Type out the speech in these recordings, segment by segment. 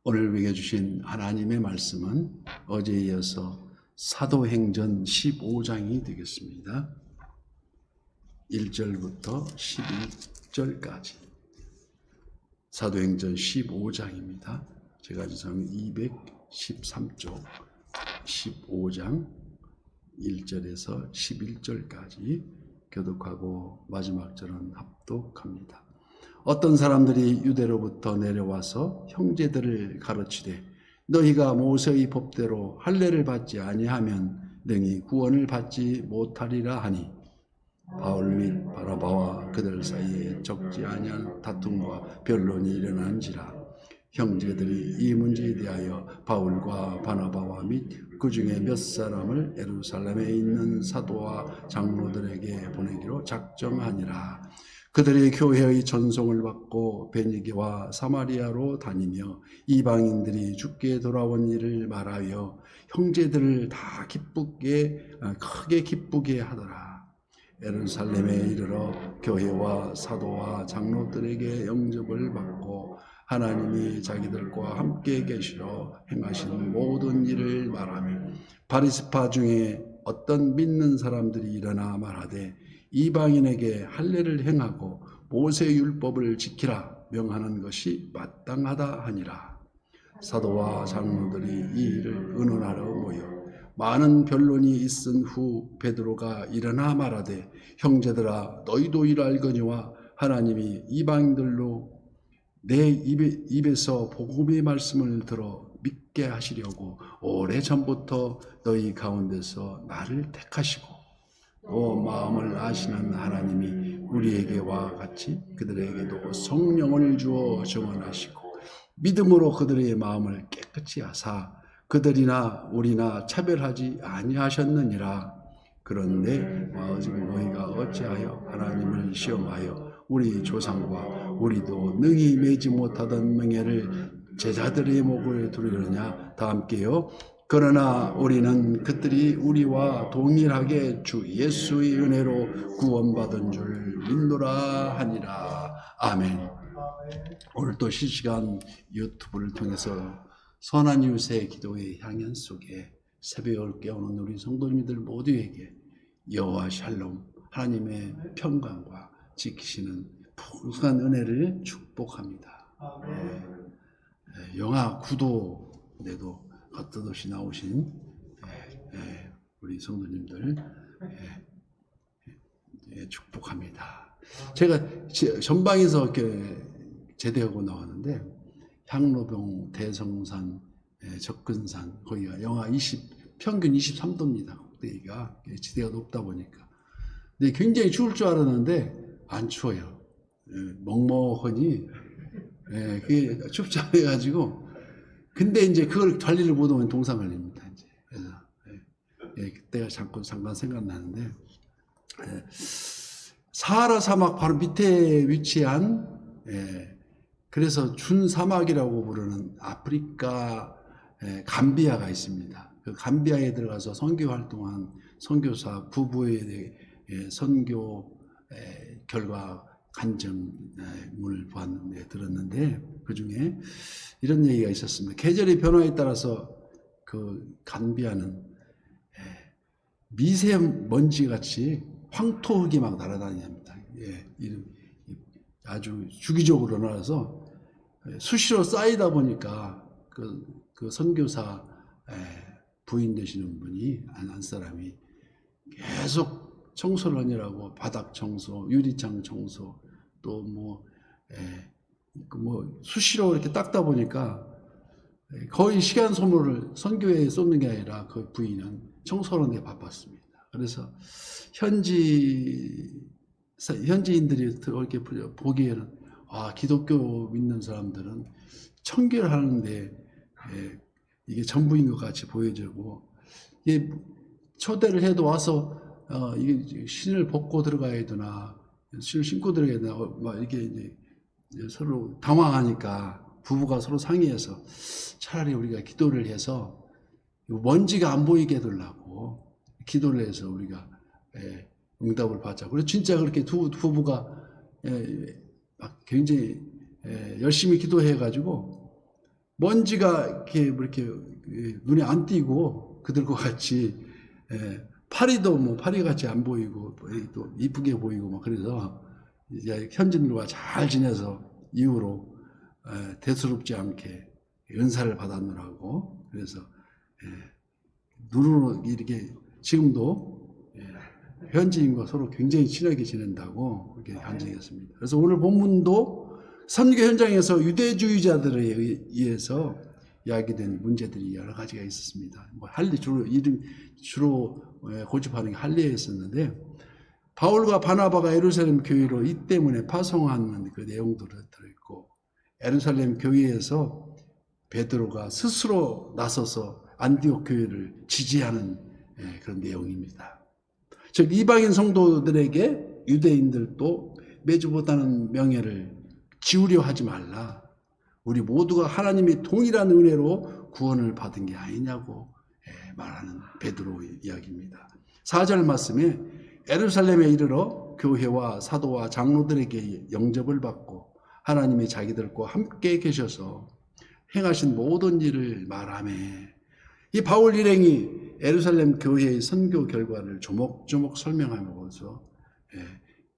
오늘 먹여주신 하나님의 말씀은 어제에 이어서 사도행전 15장이 되겠습니다. 1절부터 11절까지 사도행전 15장입니다. 제가 지금 213쪽 15장 1절에서 11절까지 교독하고 마지막 절은 합독합니다. 어떤 사람들이 유대로부터 내려와서 형제들을 가르치되 너희가 모세의 법대로 할례를 받지 아니하면 능히 구원을 받지 못하리라 하니 바울 및 바나바와 그들 사이에 적지 아니한 다툼과 변론이 일어난지라. 형제들이 이 문제에 대하여 바울과 바나바와 및 그 중에 몇 사람을 예루살렘에 있는 사도와 장로들에게 보내기로 작정하니라. 그들이 교회의 전송을 받고 베니게와 사마리아로 다니며 이방인들이 주께 돌아온 일을 말하여 형제들을 다 크게 기쁘게 하더라. 예루살렘에 이르러 교회와 사도와 장로들에게 영접을 받고 하나님이 자기들과 함께 계시러 행하신 모든 일을 말하며 바리스파 중에 어떤 믿는 사람들이 일어나 말하되 이방인에게 할례를 행하고 모세 율법을 지키라 명하는 것이 마땅하다 하니라. 사도와 장로들이 이 일을 의논하러 모여 많은 변론이 있은 후 베드로가 일어나 말하되 형제들아 너희도 이를 알거니와 하나님이 이방인들로 내 입에서 복음의 말씀을 들어 믿게 하시려고 오래전부터 너희 가운데서 나를 택하시고 또 마음을 아시는 하나님이 우리에게와 같이 그들에게도 성령을 주어 증언하시고 믿음으로 그들의 마음을 깨끗이 하사 그들이나 우리나 차별하지 아니하셨느니라. 그런데 너희가 어찌하여 하나님을 시험하여 우리 조상과 우리도 능히 매지 못하던 명예를 제자들의 목을 두르려냐. 다 함께요. 그러나 우리는 그들이 우리와 동일하게 주 예수의 은혜로 구원받은 줄 믿노라 하니라. 아멘. 오늘 또 실시간 유튜브를 통해서 선한 이웃의 기도의 향연 속에 새벽을 깨우는 우리 성도님들 모두에게 여호와 샬롬 하나님의 평강과 지키시는 풍성한 은혜를 축복합니다. 영화 구도에도 겉듯이 나오신 우리 성도님들 축복합니다. 제가 전방에서 이렇게 제대하고 나왔는데 향로병, 대성산, 접근산 거기가 영하 평균 23도입니다. 꼭대기가 지대가 높다 보니까. 근데 굉장히 추울 줄 알았는데 안 추워요. 먹먹하니 그게 춥지 않아가지고. 근데 이제 그걸 관리를 못하면 동상 걸립니다. 이제 그래서 그때가 잠깐 생각나는데 사하라 사막 바로 밑에 위치한 그래서 준사막이라고 부르는 아프리카 감비아가 있습니다. 그 감비아에 들어가서 선교 활동한 선교사 부부의 선교 결과 간증을 보았는데 들었는데 그 중에 이런 얘기가 있었습니다. 계절의 변화에 따라서 그 감비아는 미세먼지 같이 황토흙이 막 날아다닙니다. 아주 주기적으로 나와서 수시로 쌓이다 보니까 그 선교사 부인 되시는 분이 한 사람이 계속 청소를 하느라고 바닥 청소, 유리창 청소 또 수시로 이렇게 닦다 보니까 거의 시간 소모를 선교에 쏟는 게 아니라 그 부인은 청소하는 데 바빴습니다. 그래서 현지인들이 이렇게 보기에는 기독교 믿는 사람들은 청결 하는데 이게 전부인 것 같이 보여지고 초대를 해도 와서 이게 신을 벗고 들어가야 되나 신을 신고 들어가야 되나 막 이렇게 이제 서로 당황하니까 부부가 서로 상의해서 차라리 우리가 기도를 해서 먼지가 안 보이게 해달라고 기도를 해서 우리가 응답을 받자. 그래서 진짜 그렇게 두 부부가 굉장히 열심히 기도해가지고 먼지가 이렇게 눈에 안 띄고 그들과 같이 파리도 뭐 파리같이 안 보이고 또 이쁘게 보이고 뭐 그래서 이제 현진들과 잘 지내서 이후로 대수롭지 않게 은사를 받았느라고 그래서 눈으로 이렇게 지금도 현지인과 서로 굉장히 친하게 지낸다고 그렇게 간증했습니다. 그래서 오늘 본문도 선교 현장에서 유대주의자들에 의해서 야기된 문제들이 여러 가지가 있었습니다. 뭐 주로 고집하는 게 할례에 있었는데 바울과 바나바가 예루살렘 교회로 이 때문에 파송하는 그 내용들이 들어있고 예루살렘 교회에서 베드로가 스스로 나서서 안디옥 교회를 지지하는 그런 내용입니다. 즉 이방인 성도들에게 유대인들도 매주보다는 명예를 지우려 하지 말라. 우리 모두가 하나님의 동일한 은혜로 구원을 받은 게 아니냐고 말하는 베드로의 이야기입니다. 4절 말씀에 예루살렘에 이르러 교회와 사도와 장로들에게 영접을 받고 하나님이 자기들과 함께 계셔서 행하신 모든 일을 말하며 이 바울 일행이 예루살렘 교회의 선교 결과를 조목조목 설명하면서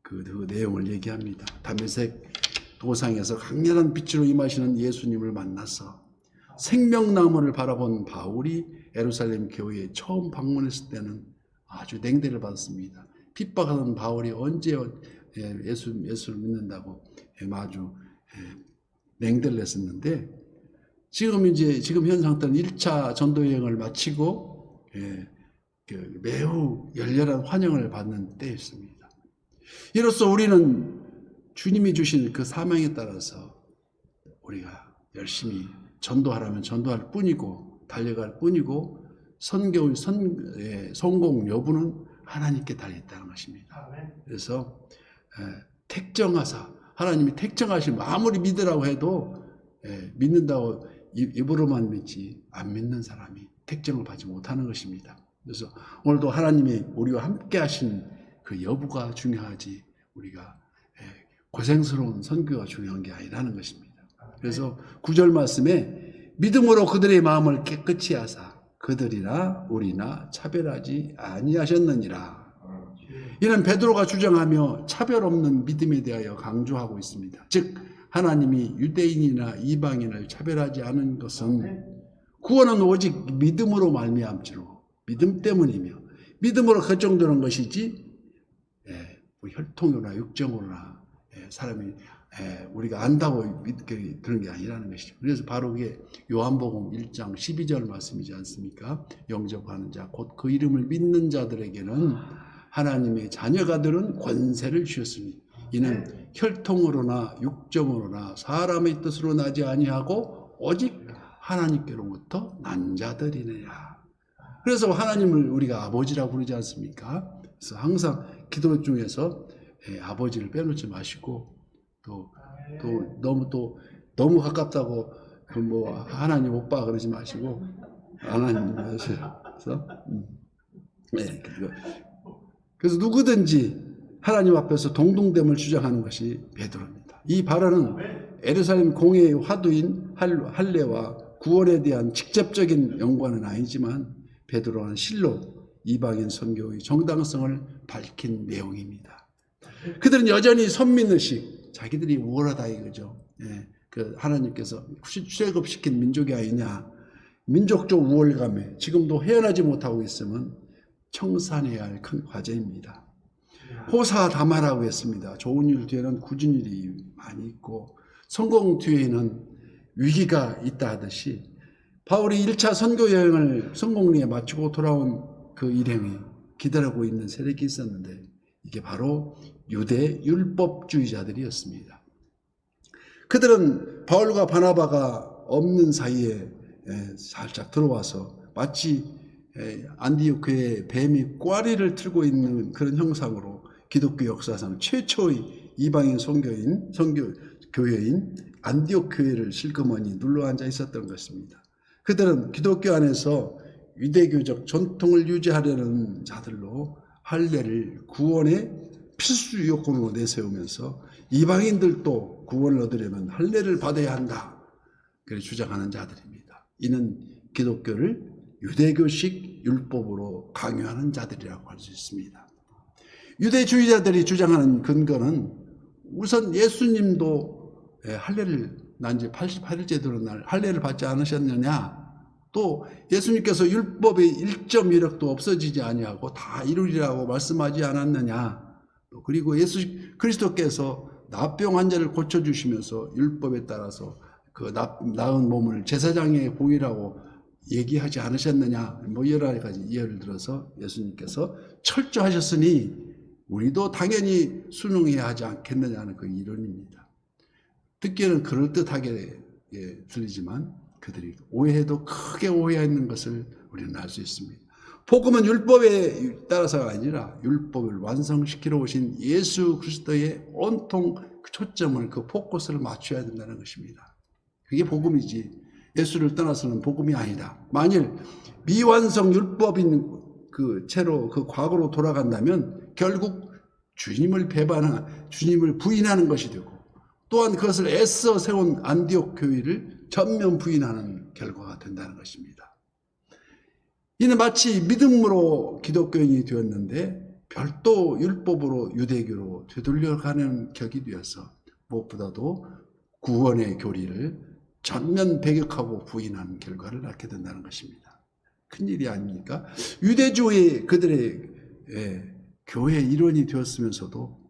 그 내용을 얘기합니다. 다메섹 도상에서 강렬한 빛으로 임하시는 예수님을 만나서 생명나무를 바라본 바울이 예루살렘 교회에 처음 방문했을 때는 아주 냉대를 받았습니다. 핍박하던 바울이 언제 예수를 믿는다고 아주 냉대를 했었는데 지금 현 상태는 1차 전도 여행을 마치고 매우 열렬한 환영을 받는 때였습니다. 이로써 우리는 주님이 주신 그 사명에 따라서 우리가 열심히 전도하라면 전도할 뿐이고 달려갈 뿐이고 선교의 성공 여부는 하나님께 달려있다는 것입니다. 그래서 택정하사 하나님이 택정하시면 아무리 믿으라고 해도 믿는다고 입으로만 믿지 안 믿는 사람이 택정을 받지 못하는 것입니다. 그래서 오늘도 하나님이 우리와 함께 하신 그 여부가 중요하지 우리가 고생스러운 선교가 중요한 게 아니라는 것입니다. 그래서 9절 말씀에 믿음으로 그들의 마음을 깨끗이 하사 그들이나 우리나 차별하지 아니하셨느니라. 이는 베드로가 주장하며 차별 없는 믿음에 대하여 강조하고 있습니다. 즉 하나님이 유대인이나 이방인을 차별하지 않은 것은 구원은 오직 믿음으로 말미암지로 믿음 때문이며 믿음으로 결정되는 것이지 혈통으로나 육정으로나 사람이 우리가 안다고 그런 게 아니라는 것이죠. 그래서 바로 그게 요한복음 1장 12절 말씀이지 않습니까? 영접하는 자 곧 그 이름을 믿는 자들에게는 하나님의 자녀가 되는 권세를 주셨으니 이는 혈통으로나 육정으로나 사람의 뜻으로 나지 아니하고 오직 하나님께로부터 난 자들이니라. 그래서 하나님을 우리가 아버지라고 부르지 않습니까? 그래서 항상 기도 중에서 아버지를 빼놓지 마시고 또 너무 가깝다고 뭐 하나님 오빠 그러지 마시고 하나님 하세요. 그래서 누구든지 하나님 앞에서 동등됨을 주장하는 것이 베드로입니다. 이 발언은 예루살렘 공회의 화두인 할례와 구원에 대한 직접적인 연관은 아니지만 베드로는 실로 이방인 선교의 정당성을 밝힌 내용입니다. 그들은 여전히 선민의식, 자기들이 우월하다 이거죠. 그 하나님께서 출애굽시킨 민족이 아니냐. 민족적 우월감에 지금도 헤어나지 못하고 있으면 청산해야 할 큰 과제입니다. 호사다마라고 했습니다. 좋은 일 뒤에는 굳은 일이 많이 있고 성공 뒤에는 위기가 있다 하듯이 바울이 1차 선교 여행을 성공리에 마치고 돌아온 그 일행이 기다리고 있는 세력이 있었는데 이게 바로 유대 율법주의자들이었습니다. 그들은 바울과 바나바가 없는 사이에 살짝 들어와서 마치 안디옥 교회에 뱀이 꽈리를 틀고 있는 그런 형상으로 기독교 역사상 최초의 이방인 교회인 안디옥 교회를 실그머니 눌러앉아 있었던 것입니다. 그들은 기독교 안에서 유대교적 전통을 유지하려는 자들로 할례를 구원의 필수 요건으로 내세우면서 이방인들도 구원을 얻으려면 할례를 받아야 한다. 그렇게 주장하는 자들입니다. 이는 기독교를 유대교식 율법으로 강요하는 자들이라고 할 수 있습니다. 유대주의자들이 주장하는 근거는 우선 예수님도 할례를 난지 88일째 되는 날 할례를 받지 않으셨느냐, 또 예수님께서 율법의 1.1억도 없어지지 아니하고 다 이루리라고 말씀하지 않았느냐, 또 그리고 예수 그리스도께서 나병 환자를 고쳐주시면서 율법에 따라서 그 나은 몸을 제사장의 보이라고 얘기하지 않으셨느냐, 뭐 여러 가지 예를 들어서 예수님께서 철저하셨으니 우리도 당연히 순응해야 하지 않겠느냐는 그 이론입니다. 듣기에는 그럴듯하게 들리지만 그들이 오해해도 크게 오해하는 것을 우리는 알 수 있습니다. 복음은 율법에 따라서가 아니라 율법을 완성시키러 오신 예수 그리스도의 온통 초점을, 그 포커스를 맞춰야 된다는 것입니다. 그게 복음이지 예수를 떠나서는 복음이 아니다. 만일 미완성 율법인 그 채로 그 과거로 돌아간다면 결국 주님을 주님을 부인하는 것이 되고, 또한 그것을 애써 세운 안디옥 교회를 전면 부인하는 결과가 된다는 것입니다. 이는 마치 믿음으로 기독교인이 되었는데 별도 율법으로 유대교로 되돌려가는 격이 되어서 무엇보다도 구원의 교리를 전면 배격하고 부인하는 결과를 낳게 된다는 것입니다. 큰일이 아닙니까? 유대주의 그들의 교회 일원이 되었으면서도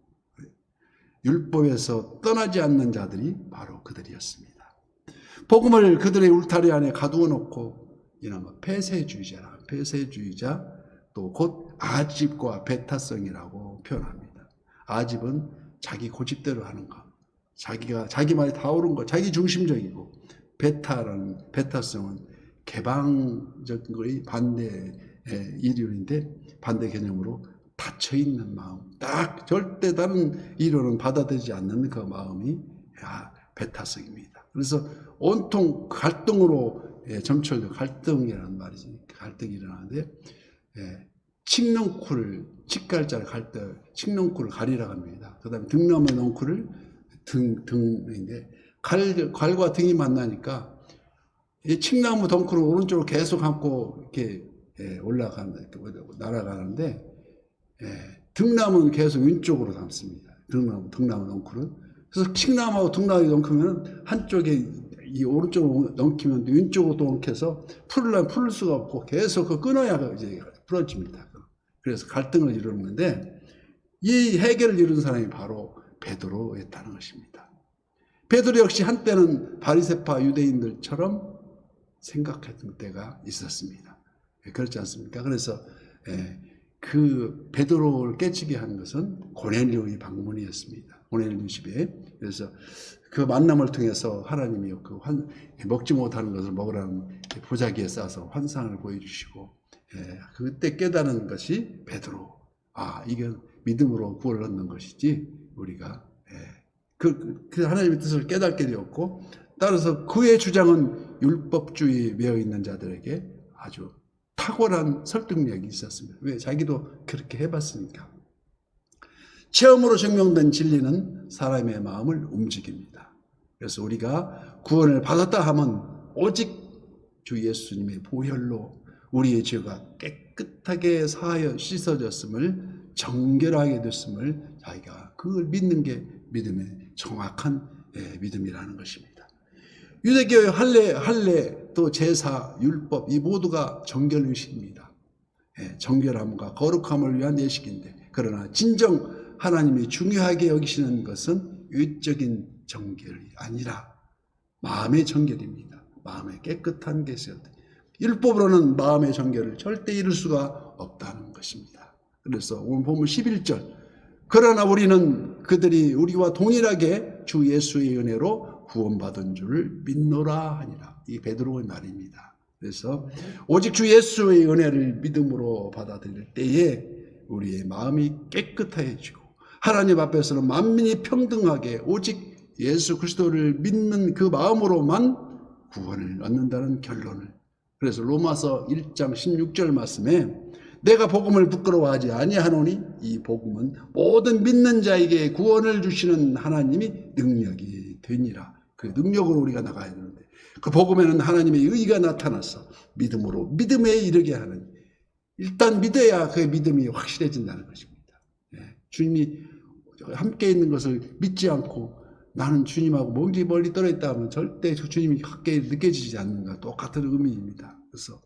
율법에서 떠나지 않는 자들이 바로 그들이었습니다. 복음을 그들의 울타리 안에 가두어 놓고 이나마 폐쇄주의자, 또 곧 아집과 배타성이라고 표현합니다. 아집은 자기 고집대로 하는 것, 자기 말이 다 옳은 것, 자기 중심적이고, 배타성은 개방적인 거의 반대 이론인데, 반대 개념으로 닫혀있는 마음, 딱 절대 다른 이론은 받아들이지 않는 그 마음이 배타성입니다. 그래서 온통 갈등으로 점철된, 갈등이라는 말이지, 갈등이 일어나는데, 칡넝쿨을 가리라고 합니다. 그 다음에 등나무의 넝쿨을 등인데, 갈과 등이 만나니까 이 칡나무 덩쿨을 오른쪽으로 계속 감고 이렇게 날아가는데, 등나무는 계속 왼쪽으로 감습니다. 등나무 덩쿨은. 그래서 칡나무하고 등나무에 덩크면 한쪽에 이 오른쪽으로 넘기면 왼쪽으로 또 엉켜서 풀을 수가 없고 계속 그 끊어야 이제 풀어집니다. 그래서 갈등을 이루는데, 이 해결을 이룬 사람이 바로 베드로였다는 것입니다. 베드로 역시 한때는 바리새파 유대인들처럼 생각했던 때가 있었습니다. 그렇지 않습니까? 그래서 그 베드로를 깨치게 한 것은 고넬료의 방문이었습니다. 고넬료 집에. 그래서 그 만남을 통해서 하나님이 먹지 못하는 것을 먹으라는 보자기에 싸서 환상을 보여주시고, 그때 깨달은 것이 베드로. 이건 믿음으로 구원을 얻는 것이지, 우리가 그 하나님의 뜻을 깨닫게 되었고, 따라서 그의 주장은 율법주의에 매여 있는 자들에게 아주 탁월한 설득력이 있었습니다. 왜? 자기도 그렇게 해봤으니까. 체험으로 증명된 진리는 사람의 마음을 움직입니다. 그래서 우리가 구원을 받았다 하면 오직 주 예수님의 보혈로 우리의 죄가 깨끗하게 사하여 씻어졌음을, 정결하게 됐음을 자기가 그걸 믿는 게 믿음의 정확한 믿음이라는 것입니다. 유대교의 할례, 또 제사, 율법, 이 모두가 정결의식입니다. 정결함과 거룩함을 위한 예식인데, 그러나 진정 하나님이 중요하게 여기시는 것은 외적인 정결이 아니라 마음의 정결입니다. 마음의 깨끗한 것이요. 율법으로는 마음의 정결을 절대 이룰 수가 없다는 것입니다. 그래서 오늘 본문 11절, 그러나 우리는 그들이 우리와 동일하게 주 예수의 은혜로 구원받은 줄을 믿노라 하니라. 이 베드로의 말입니다. 그래서 오직 주 예수의 은혜를 믿음으로 받아들일 때에 우리의 마음이 깨끗해지고, 하나님 앞에서는 만민이 평등하게 오직 예수 그리스도를 믿는 그 마음으로만 구원을 얻는다는 결론을. 그래서 로마서 1장 16절 말씀에 내가 복음을 부끄러워하지 아니하노니 이 복음은 모든 믿는 자에게 구원을 주시는 하나님이 능력이 되니라. 그 능력으로 우리가 나가야 되는데 그 복음에는 하나님의 의가 나타나서 믿음으로 믿음에 이르게 하는 일단 믿어야 그 믿음이 확실해진다는 것입니다. 예, 주님이 함께 있는 것을 믿지 않고 나는 주님하고 멀리 떨어졌다 하면 절대 주님이 가까이 느껴지지 않는가 똑같은 의미입니다. 그래서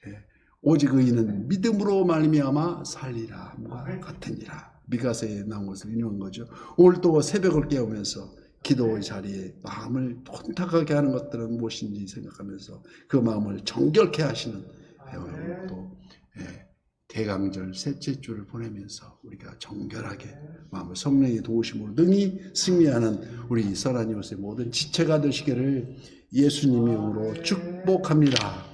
예, 오직 의인은 믿음으로 말미암아 살리라 함과 같으니라. 미가서에 나온 것을 인용한 거죠. 오늘 또 새벽을 깨우면서 기도의 자리에 마음을 혼탁하게 하는 것들은 무엇인지 생각하면서 그 마음을 정결케 하시는 또 대강절 셋째 주를 보내면서 우리가 정결하게 마음을 성령의 도우심으로 능히 승리하는 우리 선한 이웃의 모든 지체가 되시기를 예수님의 이름으로 축복합니다.